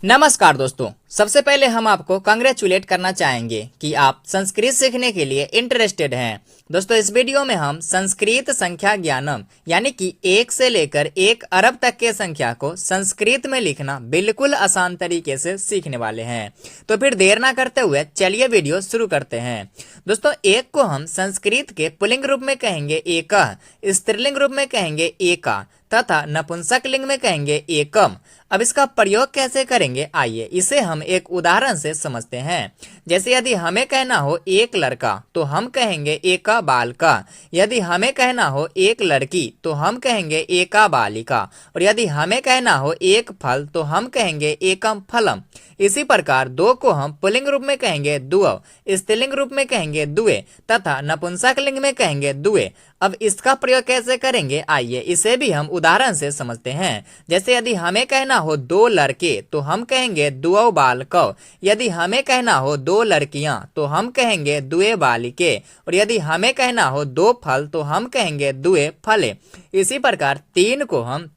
नमस्कार दोस्तों, सबसे पहले हम आपको कांग्रेचुलेट करना चाहेंगे कि आप संस्कृत सीखने के लिए इंटरेस्टेड हैं। दोस्तों, इस वीडियो में हम संस्कृत संख्या ज्ञानम यानी कि 1 से लेकर 1 अरब तक के संख्या को संस्कृत में लिखना बिल्कुल आसान तरीके से सीखने वाले हैं। तो फिर देर ना करते हुए चलिए वीडियो शुरू करते हैं। दोस्तों, 1 को हम संस्कृत के पुल्लिंग रूप में कहेंगे एकः, स्त्रीलिंग रूप में कहेंगे एका तथा नपुंसक लिंग में कहेंगे एकम। अब इसका प्रयोग कैसे करेंगे, आइए इसे हम एक उदाहरण से समझते हैं। जैसे यदि हमें कहना हो एक लड़का तो हम कहेंगे एका बालका, यदि हमें कहना हो एक लड़की तो हम कहेंगे एका बालिका, और यदि हमें कहना हो एक फल तो हम कहेंगे एकम फलम। इसी प्रकार 2 को हम पुल्लिंग रूप में कहेंगे द्वौ, स्त्रीलिंग रूप में कहेंगे द्वे तथा नपुंसक लिंग में कहेंगे द्वे। अब इसका प्रयोग कैसे करेंगे, आइए इसे भी हम उदाहरण से समझते हैं। जैसे यदि हमें कहना हो 2 लड़के तो हम कहेंगे द्वौ बालकौ, यदि हमें कहना हो 2 लड़कियां तो हम कहेंगे द्वे बालिके, और यदि हमें कहना हो 2 फल तो हम कहेंगे द्वे फले। इसी प्रकार 3 को हम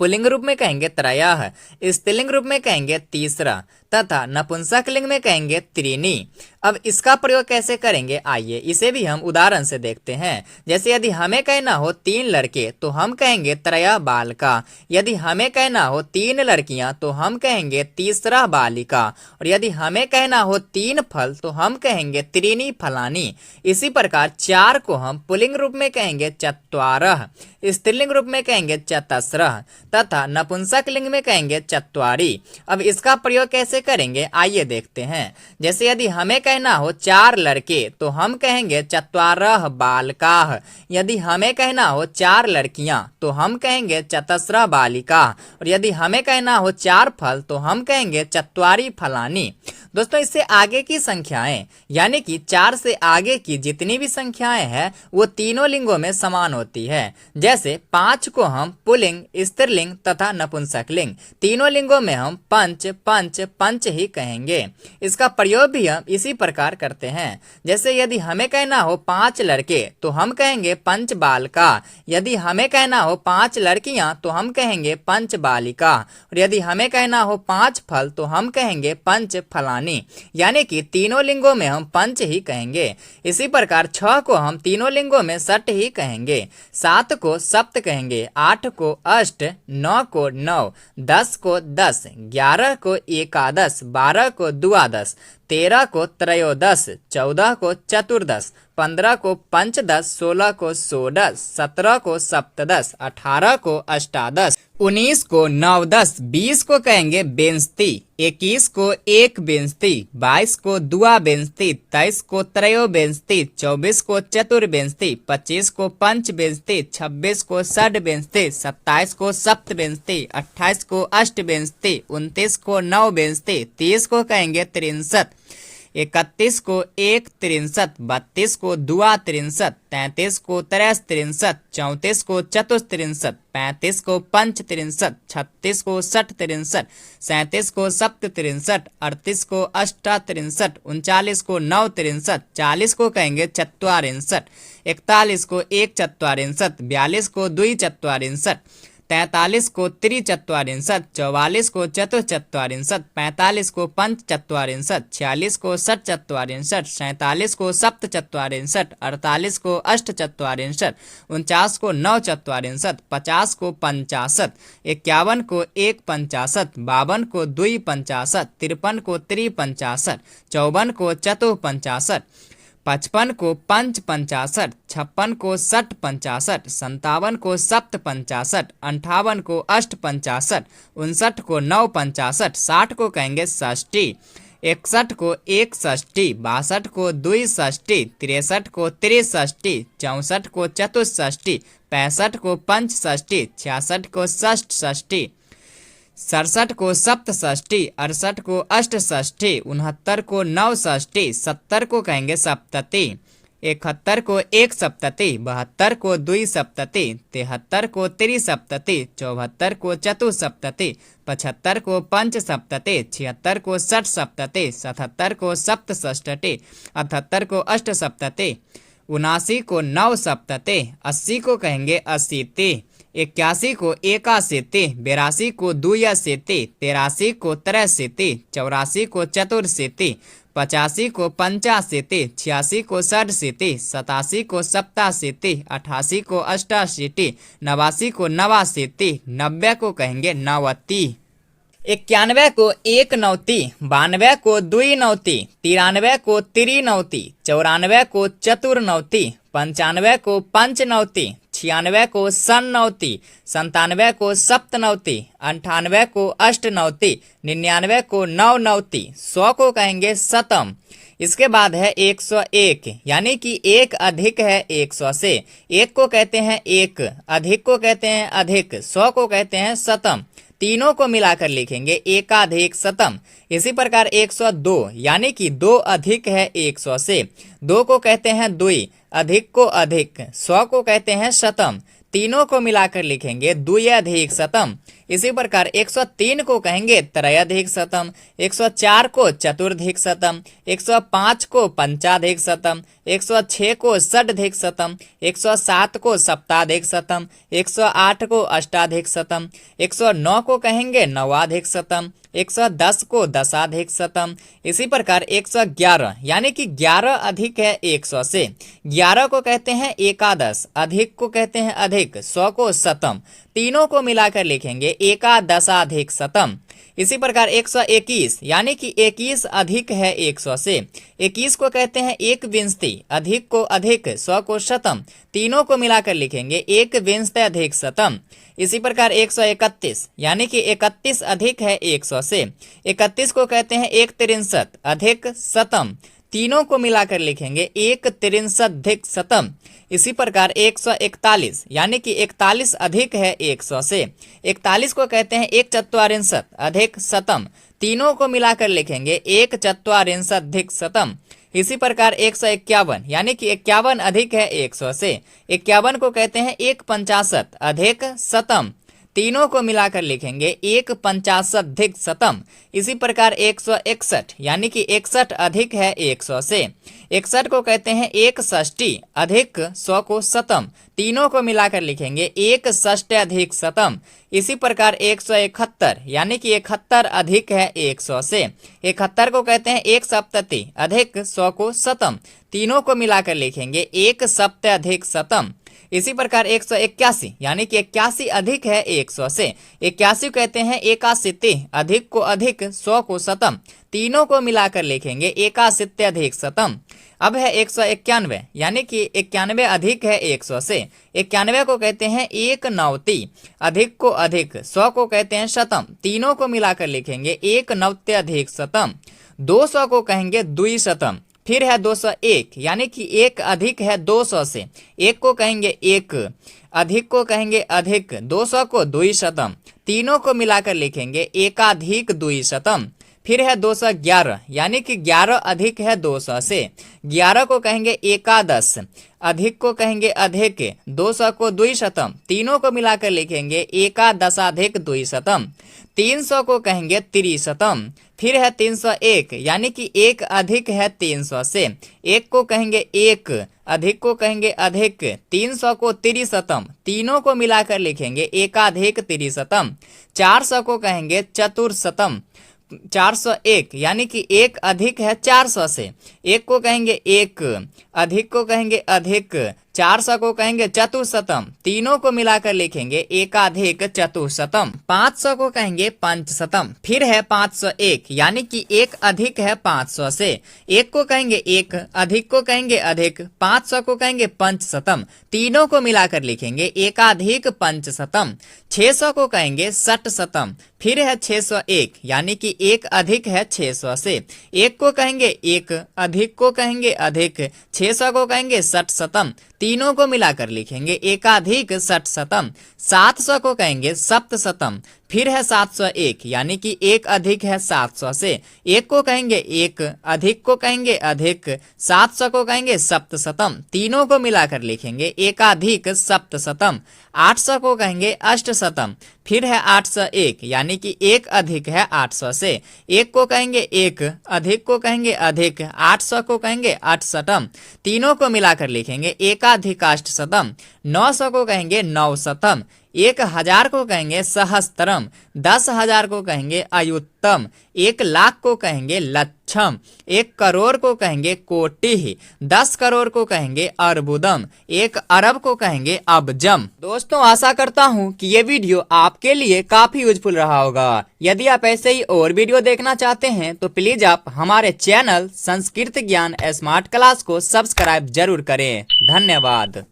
पुल्लिंग रूप में कहेंगे त्रयः, स्त्रीलिंग रूप में कहेंगे तीसरा तथा नपुंसक लिंग में कहेंगे त्रीणी। अब इसका प्रयोग कैसे करेंगे, आइए इसे भी हम उदाहरण से देखते हैं। जैसे यदि हमें कहना हो 3 लड़के तो हम कहेंगे त्रयः बालका, यदि हमें कहना हो 3 लड़कियां तो हम कहेंगे तीसरा बालिका, और यदि हमें कहना हो 3 फल तो हम कहेंगे त्रीणी फलानी। इसी प्रकार 4 को हम पुल्लिंग रूप में कहेंगे चत्वारः, स्त्रीलिंग रूप में कहेंगे चतस्रः तथा नपुंसक लिंग में कहेंगे चत्वारी। अब इसका प्रयोग कैसे करेंगे, आइए देखते हैं। जैसे यदि हमें कहना हो 4 लड़के तो हम कहेंगे चत्वारः बालकाः, यदि हमें कहना हो 4 लड़कियां तो हम कहेंगे चतस्रः बालिका, और यदि हमें कहना हो 4 फल तो हम कहेंगे चत्वारी फलानी। दोस्तों, इससे आगे की संख्याएं यानी कि 4 से आगे की जितनी भी संख्याएं हैं वो तीनों लिंगों में समान होती है। जैसे 5 को हम पुल्लिंग, स्त्रीलिंग तथा नपुंसक लिंग तीनों लिंगों में हम पंच पंच पंच ही कहेंगे। इसका प्रयोग भी हम इसी प्रकार करते हैं। जैसे यदि हमें कहना हो 5 लड़के तो हम कहेंगे पंच बालका, यदि हमें कहना हो 5 लड़कियां तो हम कहेंगे पंच बालिका, और यदि हमें कहना हो 5 फल तो हम कहेंगे पंच फलानी, यानी कि तीनों लिंगों में हम पंच ही कहेंगे। इसी प्रकार 6 को हम तीनों लिंगों में सट ही कहेंगे, 7 को सप्त कहेंगे, 8 को अष्ट, 9 को नौ, 10 को 10, 11 को एकादश, 12 को द्वादश, 13 को त्रयोदश, 14 को चतुर्दश, 15 को पंचदश, 16 को षोडश, 17 को सप्तदश, 18 को अष्टादश, 19 को नवदश, 20 को कहेंगे विंशति, 21 को एक विंशति, 22 को द्वाविंशति, 23 को त्रयोविंशति, 24 को चतुर्विंशति, 25 को पंचविंशति, 26 को षड्विंशति, 27 को सप्तविंशति, 28 को अष्टविंशति, 29 को नवविंशति, 30 को कहेंगे त्रिंशत, 31 को एक त्रिंशत, 32 को दुआ त्रिंशत, 33 को त्रैस त्रिंशत, 34 को चतुस्त्रिंशत, 35 को पंच त्रिंशत, 36 को षट त्रिंशत, 37 को सप्त त्रिंशत, 38 को अष्टा त्रिंशत, 39 को नव त्रिंशत, 40 को कहेंगे चत्वारिंशत, 41 को एक चत्वारिंशत, 42 को द्वि चत्वारिंशत, 43 को त्रिचत्वारिंशत, 44 को चतुश्चत्वारिंशत, 45 को पंचचत्वारिंशत, 46 को षट्चत्वारिंशत, 47 को सप्तचत्वारिंशत, 48 को अष्टचत्वारिंशत, 49 को नवचत्वारिंशत, 50 को पंचाशत, 51 को एक पंचाशत, 52 को द्वि पंचाशत, 53 को त्रिपंचाशत, 54 को चतुःपंचाशत, 55 को पंच पंचाशत, 56 को षट पंचाशत, 57 को सप्त पंचाशत, 58 को अष्ट पंचाशत, 59 को नव पंचाशत, 60 को कहेंगे षष्ठी, 61 को एक षष्ठी, 62 को द्वि षष्ठी, 63 को त्रिषष्ठी, 64 को चतुष्षष्ठी, 65 को पंच षष्ठी, 66 को षष्ठ षष्ठी, 67 को सप्त षष्ठी, 68 को अष्ट षष्ठी, 69 को नव षष्ठी, 70 को कहेंगे सप्तति, 71 को एक सप्तति, 72 को द्वि सप्तति, 73 को त्रिसप्तति, 74 को चतुसप्तति, 75 को पंच सप्तति, 76 को षट सप्तति, 77 को सप्त षष्ठी, 78 को अष्ट सप्तति, 79 को नव सप्तते, 80 को कहेंगे अशीति, 81 को एका से ते, 82 को दुया से ते, 83 को त्रय से ते, 84 को चतुर से ते, 85 को पंचा से ते, 86 को षड से ते, 87 को सप्ता से ते, 88 को अष्टा से ते, 89 को नवा से ते, 90 को कहेंगे नवती, 91 को एक नौती, 92 को दुई नौती, 93 को त्रिनौती, 94 को चतुर्नौती, 95 को पंचनौती, 96 को सन्नौती, 97 को सप्तनौती, 98 को अष्टनौती, 99 को नवनौती, 100 को कहेंगे शतम। इसके बाद है 101, यानी कि एक अधिक है 100 से, एक को कहते हैं एक, अधिक को कहते हैं अधिक, 100 को कहते हैं शतम। तीनों को मिलाकर लिखेंगे एकाधिक शतम। इसी प्रकार 102, यानी कि दो अधिक है 100 से, दो को कहते हैं दुई, अधिक को अधिक, 100 को कहते हैं शतम। तीनों को मिलाकर लिखेंगे द्व्यधिक शतम। इसी प्रकार 103 को कहेंगे त्रयाधिक शतम, 104 को चतुर्धिक शतम, 105 को पंचाधिक शतम, 106 को षडाधिक शतम, 107 को सप्ताधिक शतम, 108 को अष्टाधिक शतम, 109 को कहेंगे नवाधिक शतम, 110 को दशाधिक शतम। इसी प्रकार 111, यानी कि 11 अधिक है 100 से, 11 को कहते हैं एकादश, अधिक को कहते हैं अधिक, 100 को शतम। तीनों को मिलाकर लिखेंगे एकादशाधिक शतम। इसी प्रकार 121, यानी कि 21 अधिक है 100 से, 21 को कहते हैं एक विंशति, अधिक को अधिक, 100 को शतम। तीनों को मिलाकर लिखेंगे एक विंशति अधिक शतम। इसी प्रकार 131, यानी कि 31 अधिक है 100 से, 31 को कहते हैं एक त्रिंशत, अधिक शतम। तीनों को मिलाकर लिखेंगे एक त्रिंशधिक शतम। इसी प्रकार 141, यानी कि 41 अधिक है 100 से, 41 को कहते हैं एक चत्वारिंशत, अधिक शतम। तीनों को मिलाकर लिखेंगे एक चत्वारिंशधिक शतम। इसी प्रकार 151, यानी कि 51 अधिक है 100 से, 51 को कहते हैं एक पंचाशत, अधिक शतम। तीनों को मिलाकर लिखेंगे एक पंचाशधिक शतम। इसी प्रकार 161, यानी कि 61 अधिक है 100 से, 61 को कहते हैं एक षष्ठी, अधिक, 100 को शतम। तीनों को मिलाकर लिखेंगे एक षष्ठ्यधिक शतम। इसी प्रकार 171, यानी कि 71 अधिक है 100 से, 71 को कहते हैं एक सप्तति, अधिक, 100 को शतम। तीनों को मिलाकर लिखेंगे एक सप्तधिक शतम। इसी प्रकार 181, यानी कि 81 अधिक है 100 से, 81 कहते हैं एकाशीति, अधिक को अधिक, 100 को शतम। तीनों को मिलाकर लिखेंगे एकाशीत्यधिक शतम। अब है 191, यानी कि 91 अधिक है 100 से, 91 को कहते हैं एक नवती, अधिक को अधिक, 100 को कहते हैं शतम। तीनों को मिलाकर लिखेंगे एक नवत्यधिक शतम। 200 को कहेंगे द्विशतम। फिर है 201, यानी कि एक अधिक है 200 से, एक को कहेंगे एक, अधिक को कहेंगे अधिक, 200 को द्विशतम। तीनों को मिलाकर लिखेंगे एकाधिक द्विशतम। फिर है 211, यानी कि 11 अधिक है 200 से, 11 को कहेंगे एकादश, अधिक को कहेंगे अधिक, 200 को द्विशतम। तीनों को मिलाकर लिखेंगे एकादशाधिक द्विशतम। 300 को कहेंगे त्रिशतम। फिर है 301, यानी कि एक अधिक है 300 से, एक को कहेंगे एक, अधिक को कहेंगे अधिक, 300 को त्रिशतम। तीनों को मिलाकर लिखेंगे एकाधिक त्रिशतम। 400 को कहेंगे चतुर्शतम। 401, यानी कि एक अधिक है 400 से, एक को कहेंगे एक, अधिक को कहेंगे अधिक, 400 को कहेंगे चतुशतम। तीनों को मिलाकर लिखेंगे एकाधिक चतुशतम। 500 को कहेंगे पंचशतम। फिर है 501, यानी कि एक अधिक है 500 से, एक को कहेंगे एक, अधिक को कहेंगे अधिक, 500 को कहेंगे पंचशतम। तीनों को मिलाकर लिखेंगे एकाधिक पंचशतम। 600 को कहेंगे षटशतम। फिर है 601, यानी कि एक अधिक है 600 से, एक को कहेंगे एक, अधिक को कहेंगे अधिक, 600 को कहेंगे षटशतम। तीनों को मिलाकर लिखेंगे एकाधिक षटशतम। 700 को कहेंगे सप्तशतम। फिर है 701, यानी कि एक अधिक है 700 से, एक को कहेंगे एक, अधिक को कहेंगे अधिक, 700 को कहेंगे सप्तशतम। तीनों को मिलाकर लिखेंगे एकाधिक सप्तशतम। 800 को कहेंगे अष्टशतम। फिर है 801, यानी कि एक अधिक है 800 से, एक को कहेंगे एक, अधिक को कहेंगे अधिक, 800 को कहेंगे अष्टशतम। तीनों को मिलाकर लिखेंगे एकाधिक अष्टशतम। 900 को कहेंगे नवशतम। 1,000 को कहेंगे सहस्त्रम, 10,000 को कहेंगे अयुत्तम, 1,00,000 को कहेंगे लक्षम, 1 करोड़ को कहेंगे कोटि, 10 करोड़ को कहेंगे अर्बुदम, 1 अरब को कहेंगे अबजम। दोस्तों आशा करता हूँ कि ये वीडियो आपके लिए काफी यूजफुल रहा होगा। यदि आप ऐसे ही और वीडियो देखना चाहते हैं तो प्लीज आप हमारे चैनल संस्कृत ज्ञान स्मार्ट क्लास को सब्सक्राइब जरूर करें। धन्यवाद।